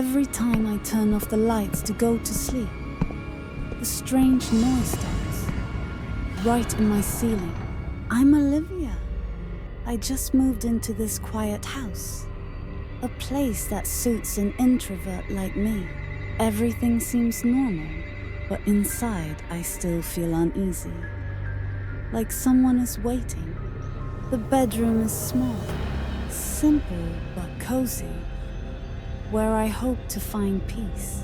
every time I turn off the lights to go to sleep, a strange noise starts, right in my ceiling. I'm Olivia. I just moved into this quiet house, a place that suits an introvert like me. Everything seems normal, but inside I still feel uneasy, like someone is waiting. The bedroom is small, simple but cozy, where I hope to find peace.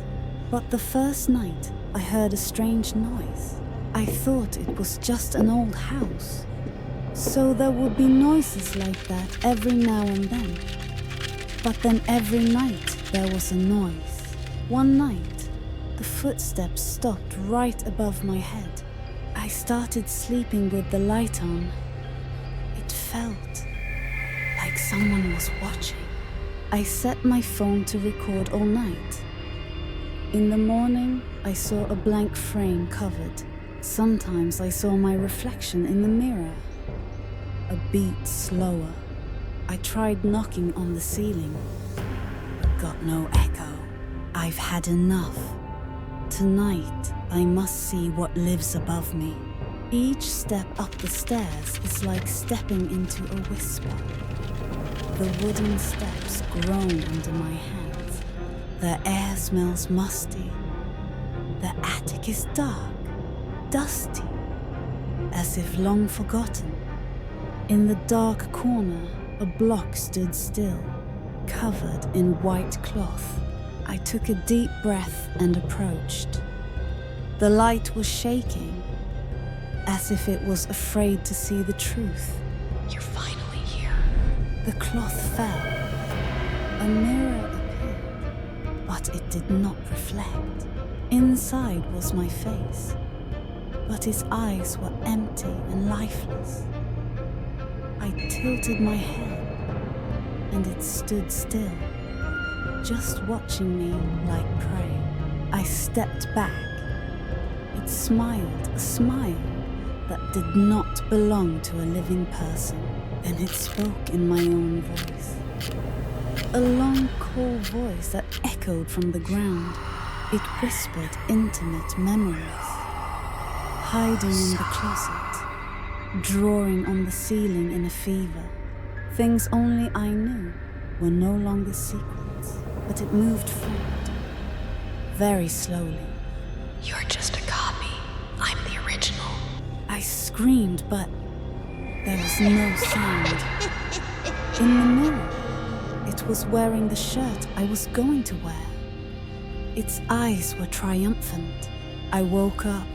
But the first night I heard a strange noise. I thought it was just an old house, so there would be noises like that every now and then. But then every night there was a noise. One night, the footsteps stopped right above my head. I started sleeping with the light on. It felt like someone was watching. I set my phone to record all night. In the morning, I saw a blank frame covered. Sometimes I saw my reflection in the mirror, a beat slower. I tried knocking on the ceiling, but got no echo. I've had enough. Tonight, I must see what lives above me. Each step up the stairs is like stepping into a whisper. The wooden steps groan under my hands. The air smells musty. The attic is dark, dusty, as if long forgotten. In the dark corner, a block stood still, covered in white cloth. I took a deep breath and approached. The light was shaking, as if it was afraid to see the truth. You're finally here. The cloth fell. A mirror appeared, but it did not reflect. Inside was my face, but its eyes were empty and lifeless. I tilted my head, and it stood still, just watching me like prey. I stepped back. It smiled a smile that did not belong to a living person. Then it spoke in my own voice. A long, cool voice that echoed from the ground. It whispered intimate memories, hiding in the closet, drawing on the ceiling in a fever. Things only I knew were no longer secrets, but it moved forward, very slowly. You're just a copy. I'm the original. I screamed, but there was no sound. In the mirror, it was wearing the shirt I was going to wear. Its eyes were triumphant. I woke up.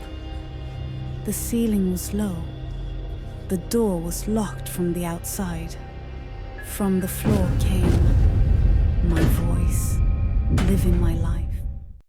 The ceiling was low. The door was locked from the outside. From the floor came my voice, living my life.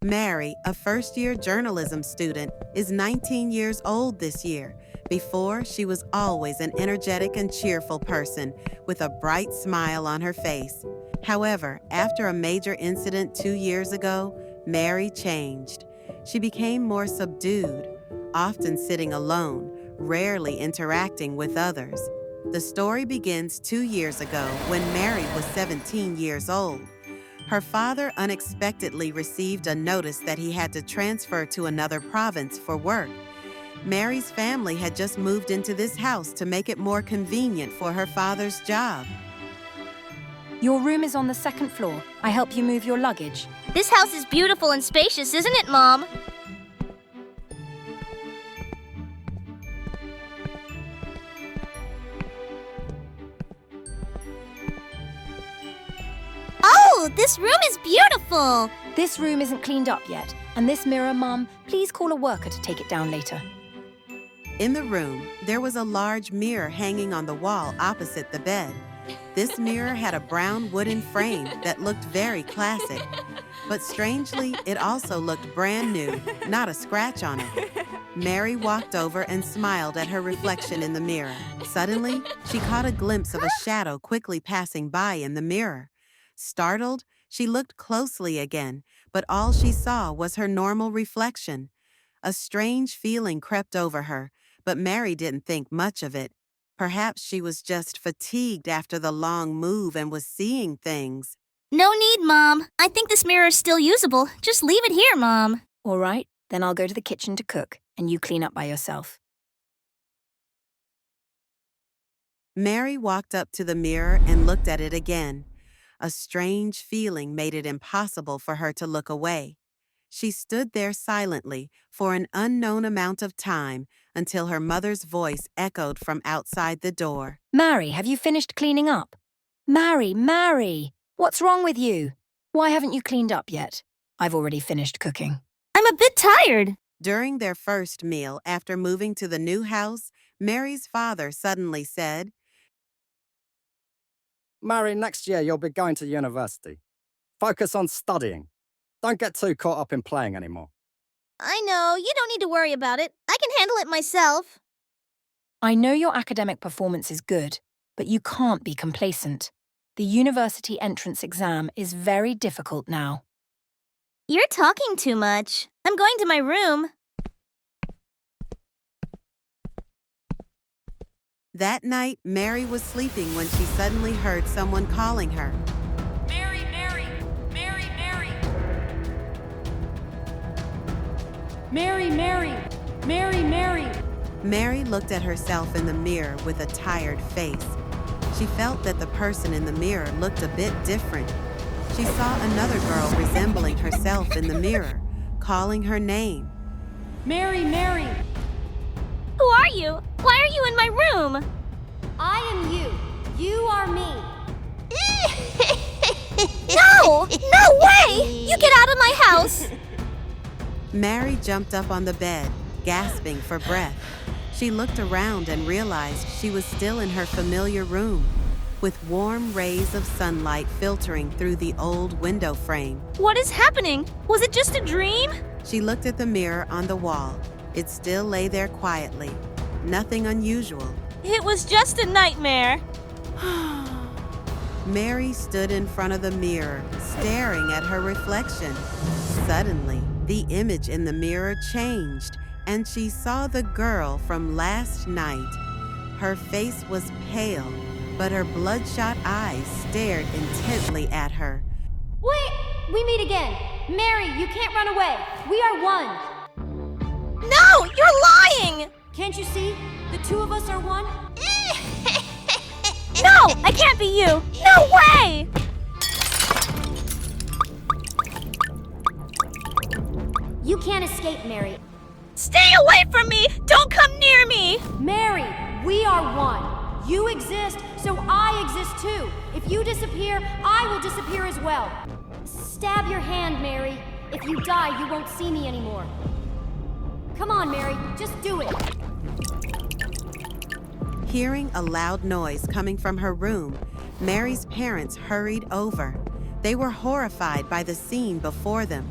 Mary, a first-year journalism student, is 19 years old this year. Before, she was always an energetic and cheerful person with a bright smile on her face. However, after a major incident 2 years ago, Mary changed. She became more subdued, often sitting alone, rarely interacting with others. The story begins 2 years ago when Mary was 17 years old. Her father unexpectedly received a notice that he had to transfer to another province for work. Mary's family had just moved into this house to make it more convenient for her father's job. Your room is on the second floor. I help you move your luggage. This house is beautiful and spacious, isn't it, Mom? Oh, this room is beautiful! This room isn't cleaned up yet, and this mirror, Mum, please call a worker to take it down later. In the room, there was a large mirror hanging on the wall opposite the bed. This mirror had a brown wooden frame that looked very classic. But strangely, it also looked brand new, not a scratch on it. Mary walked over and smiled at her reflection in the mirror. Suddenly, she caught a glimpse of a shadow quickly passing by in the mirror. Startled, she looked closely again, but all she saw was her normal reflection. A strange feeling crept over her, but Mary didn't think much of it. Perhaps she was just fatigued after the long move and was seeing things. No need, Mom. I think this mirror is still usable. Just leave it here, Mom. All right, then I'll go to the kitchen to cook, and you clean up by yourself. Mary walked up to the mirror and looked at it again. A strange feeling made it impossible for her to look away. She stood there silently for an unknown amount of time until her mother's voice echoed from outside the door. Mary, have you finished cleaning up? Mary, what's wrong with you? Why haven't you cleaned up yet? I've already finished cooking. I'm a bit tired. During their first meal after moving to the new house, Mary's father suddenly said, Mary, next year you'll be going to university. Focus on studying. Don't get too caught up in playing anymore. I know. You don't need to worry about it. I can handle it myself. I know your academic performance is good, but you can't be complacent. The university entrance exam is very difficult now. You're talking too much. I'm going to my room. That night, Mary was sleeping when she suddenly heard someone calling her. Mary! Mary looked at herself in the mirror with a tired face. She felt that the person in the mirror looked a bit different. She saw another girl resembling herself in the mirror, calling her name. Mary! Who are you? Why are you in my room? I am you. You are me. No! No way! You get out of my house! Mary jumped up on the bed, gasping for breath. She looked around and realized she was still in her familiar room, with warm rays of sunlight filtering through the old window frame. What is happening? Was it just a dream? She looked at the mirror on the wall. It still lay there quietly. Nothing unusual. It was just a nightmare. Mary stood in front of the mirror, staring at her reflection. Suddenly, the image in the mirror changed, and she saw the girl from last night. Her face was pale, but her bloodshot eyes stared intently at her. Wait! We meet again. Mary, you can't run away. We are one. No! You're lying! Can't you see? The two of us are one. No! I can't be you! No way! You can't escape, Mary. Stay away from me! Don't come near me! Mary, we are one. You exist, so I exist too. If you disappear, I will disappear as well. Stab your hand, Mary. If you die, you won't see me anymore. Come on, Mary, just do it. Hearing a loud noise coming from her room, Mary's parents hurried over. They were horrified by the scene before them.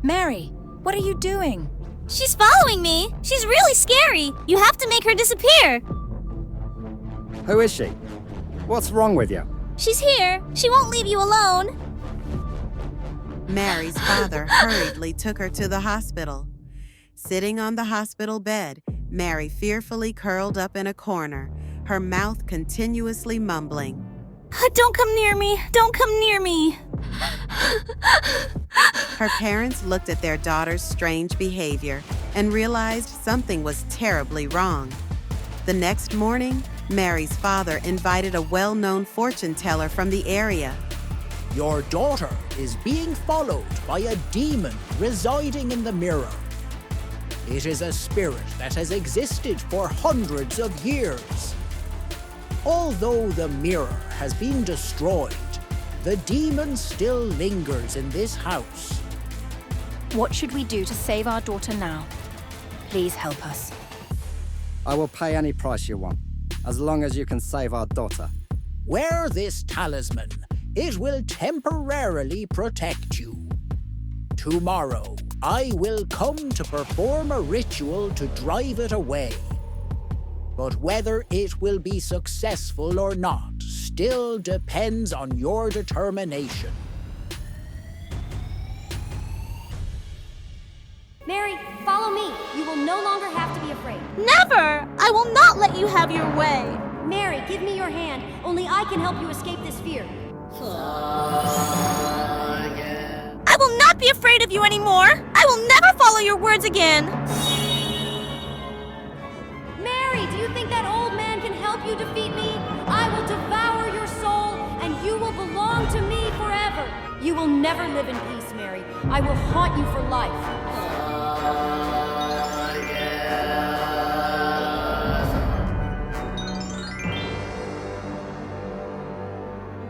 Mary, what are you doing? She's following me. She's really scary. You have to make her disappear. Who is she? What's wrong with you? She's here. She won't leave you alone. Mary's father hurriedly took her to the hospital. Sitting on the hospital bed, Mary fearfully curled up in a corner, her mouth continuously mumbling. Don't come near me. Don't come near me. Her parents looked at their daughter's strange behavior and realized something was terribly wrong. The next morning, Mary's father invited a well-known fortune teller from the area. Your daughter is being followed by a demon residing in the mirror. It is a spirit that has existed for hundreds of years. Although the mirror has been destroyed, the demon still lingers in this house. What should we do to save our daughter now? Please help us. I will pay any price you want, as long as you can save our daughter. Wear this talisman. It will temporarily protect you. Tomorrow, I will come to perform a ritual to drive it away. But whether it will be successful or not still depends on your determination. Mary, follow me. You will no longer have to be afraid. Never! I will not let you have your way. Mary, give me your hand. Only I can help you escape this fear. I will not be afraid of you anymore. I will never follow your words again. Mary, do you think that old man can help you defeat me? I will devour your soul, and you will belong to me forever. You will never live in peace, Mary. I will haunt you for life.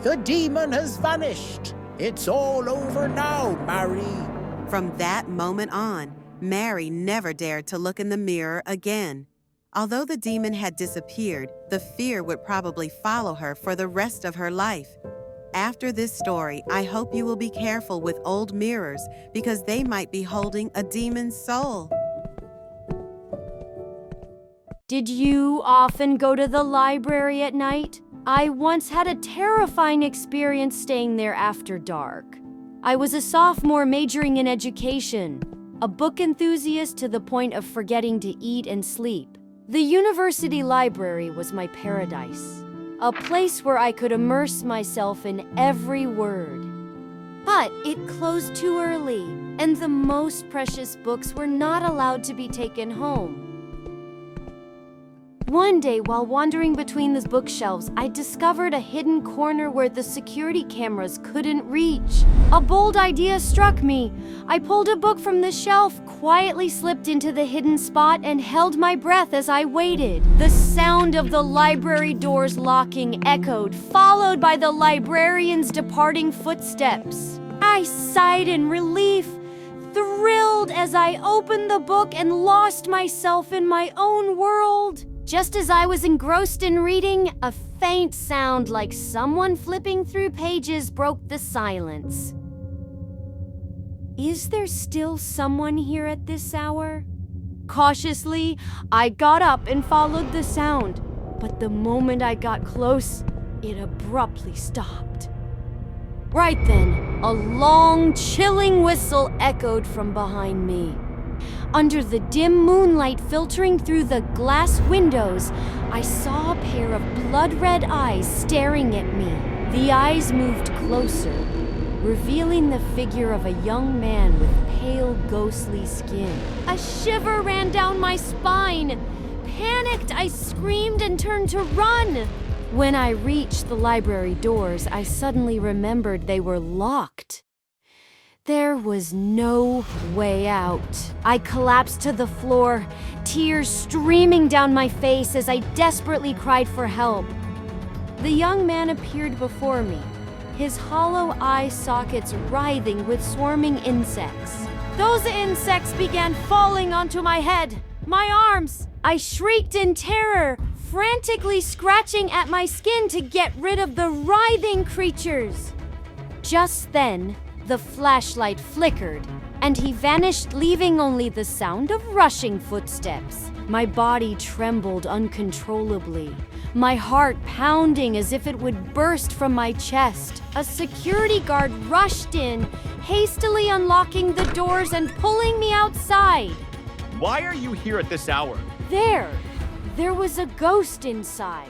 The demon has vanished. It's all over now, Mary. From that moment on, Mary never dared to look in the mirror again. Although the demon had disappeared, the fear would probably follow her for the rest of her life. After this story, I hope you will be careful with old mirrors because they might be holding a demon's soul. Did you often go to the library at night? I once had a terrifying experience staying there after dark. I was a sophomore majoring in education, a book enthusiast to the point of forgetting to eat and sleep. The university library was my paradise, a place where I could immerse myself in every word. But it closed too early, and the most precious books were not allowed to be taken home. One day, while wandering between the bookshelves, I discovered a hidden corner where the security cameras couldn't reach. A bold idea struck me. I pulled a book from the shelf, quietly slipped into the hidden spot, and held my breath as I waited. The sound of the library doors locking echoed, followed by the librarian's departing footsteps. I sighed in relief, thrilled as I opened the book and lost myself in my own world. Just as I was engrossed in reading, a faint sound like someone flipping through pages broke the silence. Is there still someone here at this hour? Cautiously, I got up and followed the sound, but the moment I got close, it abruptly stopped. Right then, a long, chilling whistle echoed from behind me. Under the dim moonlight filtering through the glass windows, I saw a pair of blood-red eyes staring at me. The eyes moved closer, revealing the figure of a young man with pale, ghostly skin. A shiver ran down my spine. Panicked, I screamed and turned to run. When I reached the library doors, I suddenly remembered they were locked. There was no way out. I collapsed to the floor, tears streaming down my face as I desperately cried for help. The young man appeared before me, his hollow eye sockets writhing with swarming insects. Those insects began falling onto my head, my arms. I shrieked in terror, frantically scratching at my skin to get rid of the writhing creatures. Just then, the flashlight flickered, and he vanished, leaving only the sound of rushing footsteps. My body trembled uncontrollably, my heart pounding as if it would burst from my chest. A security guard rushed in, hastily unlocking the doors and pulling me outside. Why are you here at this hour? There was a ghost inside.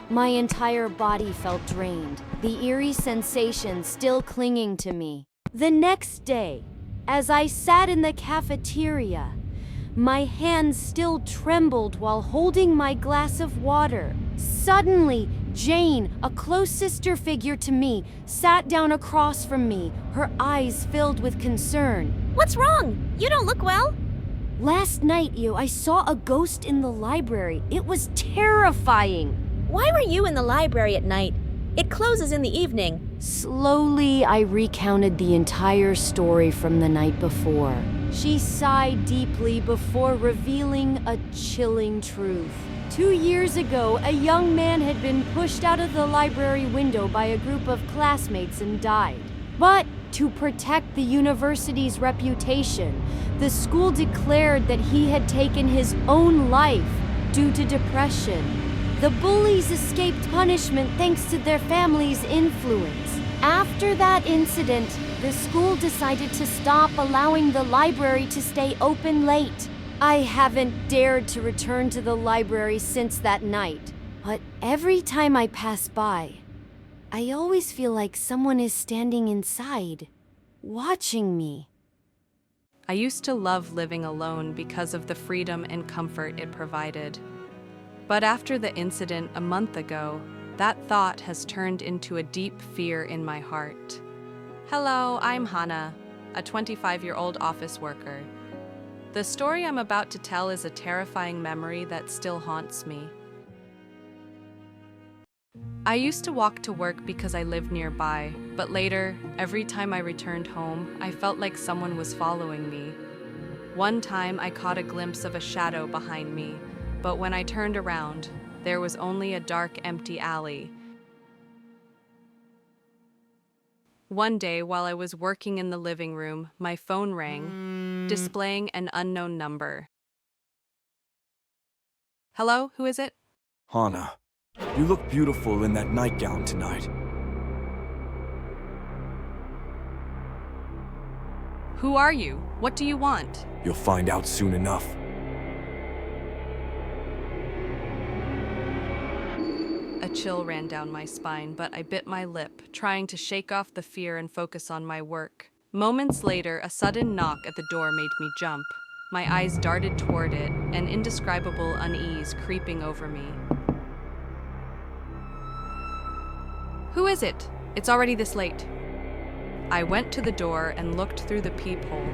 My entire body felt drained, the eerie sensation still clinging to me. The next day, as I sat in the cafeteria, my hands still trembled while holding my glass of water. Suddenly, Jane, a close sister figure to me, sat down across from me, her eyes filled with concern. What's wrong? You don't look well. Last night, I saw a ghost in the library. It was terrifying. Why were you in the library at night? It closes in the evening. Slowly, I recounted the entire story from the night before. She sighed deeply before revealing a chilling truth. 2 years ago, a young man had been pushed out of the library window by a group of classmates and died. But to protect the university's reputation, the school declared that he had taken his own life due to depression. The bullies escaped punishment thanks to their family's influence. After that incident, the school decided to stop allowing the library to stay open late. I haven't dared to return to the library since that night. But every time I pass by, I always feel like someone is standing inside, watching me. I used to love living alone because of the freedom and comfort it provided. But after the incident a month ago, that thought has turned into a deep fear in my heart. Hello, I'm Hannah, a 25-year-old office worker. The story I'm about to tell is a terrifying memory that still haunts me. I used to walk to work because I lived nearby, but later, every time I returned home, I felt like someone was following me. One time, I caught a glimpse of a shadow behind me, but when I turned around, there was only a dark, empty alley. One day, while I was working in the living room, my phone rang, displaying an unknown number. Hello, who is it? Hannah, you look beautiful in that nightgown tonight. Who are you? What do you want? You'll find out soon enough. A chill ran down my spine, but I bit my lip, trying to shake off the fear and focus on my work. Moments later, a sudden knock at the door made me jump. My eyes darted toward it, an indescribable unease creeping over me. Who is it? It's already this late. I went to the door and looked through the peephole,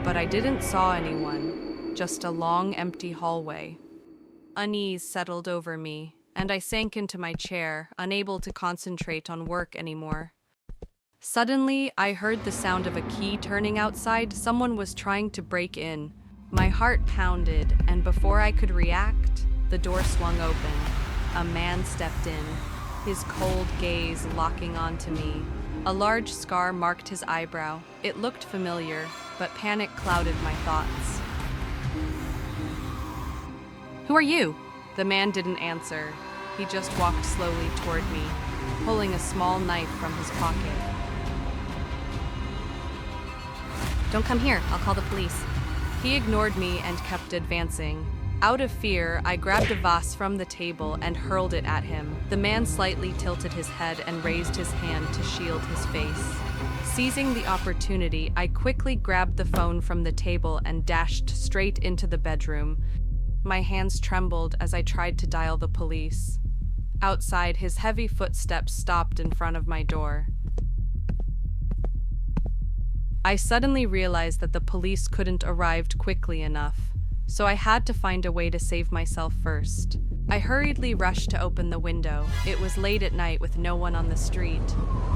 but I didn't saw anyone, just a long, empty hallway. Unease settled over me, and I sank into my chair, unable to concentrate on work anymore. Suddenly, I heard the sound of a key turning outside. Someone was trying to break in. My heart pounded, and before I could react, the door swung open. A man stepped in, his cold gaze locking onto me. A large scar marked his eyebrow. It looked familiar, but panic clouded my thoughts. Who are you? The man didn't answer. He just walked slowly toward me, pulling a small knife from his pocket. Don't come here, I'll call the police. He ignored me and kept advancing. Out of fear, I grabbed a vase from the table and hurled it at him. The man slightly tilted his head and raised his hand to shield his face. Seizing the opportunity, I quickly grabbed the phone from the table and dashed straight into the bedroom. My hands trembled as I tried to dial the police. Outside, his heavy footsteps stopped in front of my door. I suddenly realized that the police couldn't arrive quickly enough, so I had to find a way to save myself first. I hurriedly rushed to open the window. It was late at night with no one on the street,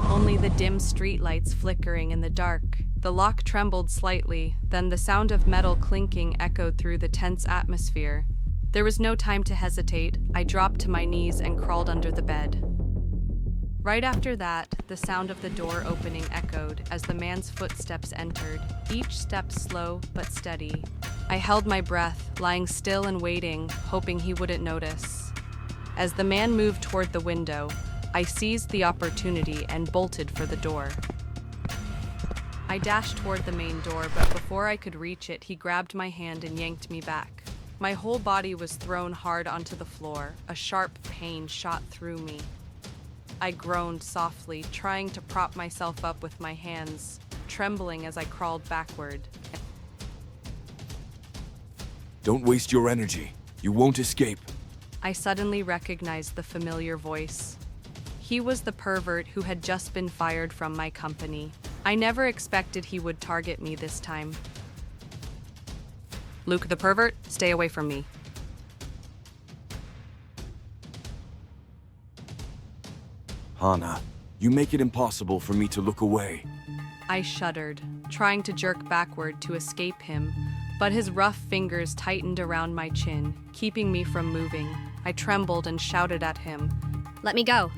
only the dim streetlights flickering in the dark. The lock trembled slightly, then the sound of metal clinking echoed through the tense atmosphere. There was no time to hesitate. I dropped to my knees and crawled under the bed. Right after that, the sound of the door opening echoed as the man's footsteps entered, each step slow but steady. I held my breath, lying still and waiting, hoping he wouldn't notice. As the man moved toward the window, I seized the opportunity and bolted for the door. I dashed toward the main door, but before I could reach it, he grabbed my hand and yanked me back. My whole body was thrown hard onto the floor. A sharp pain shot through me. I groaned softly, trying to prop myself up with my hands, trembling as I crawled backward. Don't waste your energy. You won't escape. I suddenly recognized the familiar voice. He was the pervert who had just been fired from my company. I never expected he would target me this time. Luke the pervert, stay away from me. Hannah, you make it impossible for me to look away. I shuddered, trying to jerk backward to escape him, but his rough fingers tightened around my chin, keeping me from moving. I trembled and shouted at him. Let me go.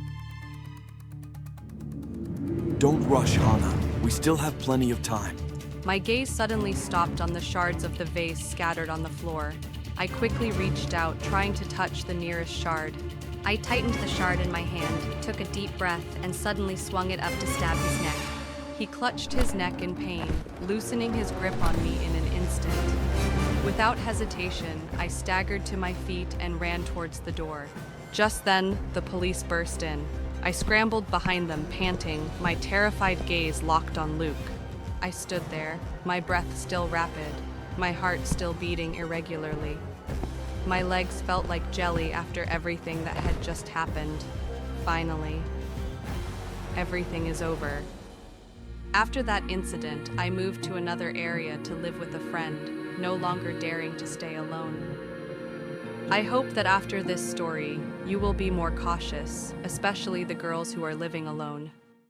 Don't rush, Hannah. We still have plenty of time. My gaze suddenly stopped on the shards of the vase scattered on the floor. I quickly reached out, trying to touch the nearest shard. I tightened the shard in my hand, took a deep breath, and suddenly swung it up to stab his neck. He clutched his neck in pain, loosening his grip on me in an instant. Without hesitation, I staggered to my feet and ran towards the door. Just then, the police burst in. I scrambled behind them, panting, my terrified gaze locked on Luke. I stood there, my breath still rapid, my heart still beating irregularly. My legs felt like jelly after everything that had just happened. Finally, everything is over. After that incident, I moved to another area to live with a friend, no longer daring to stay alone. I hope that after this story, you will be more cautious, especially the girls who are living alone.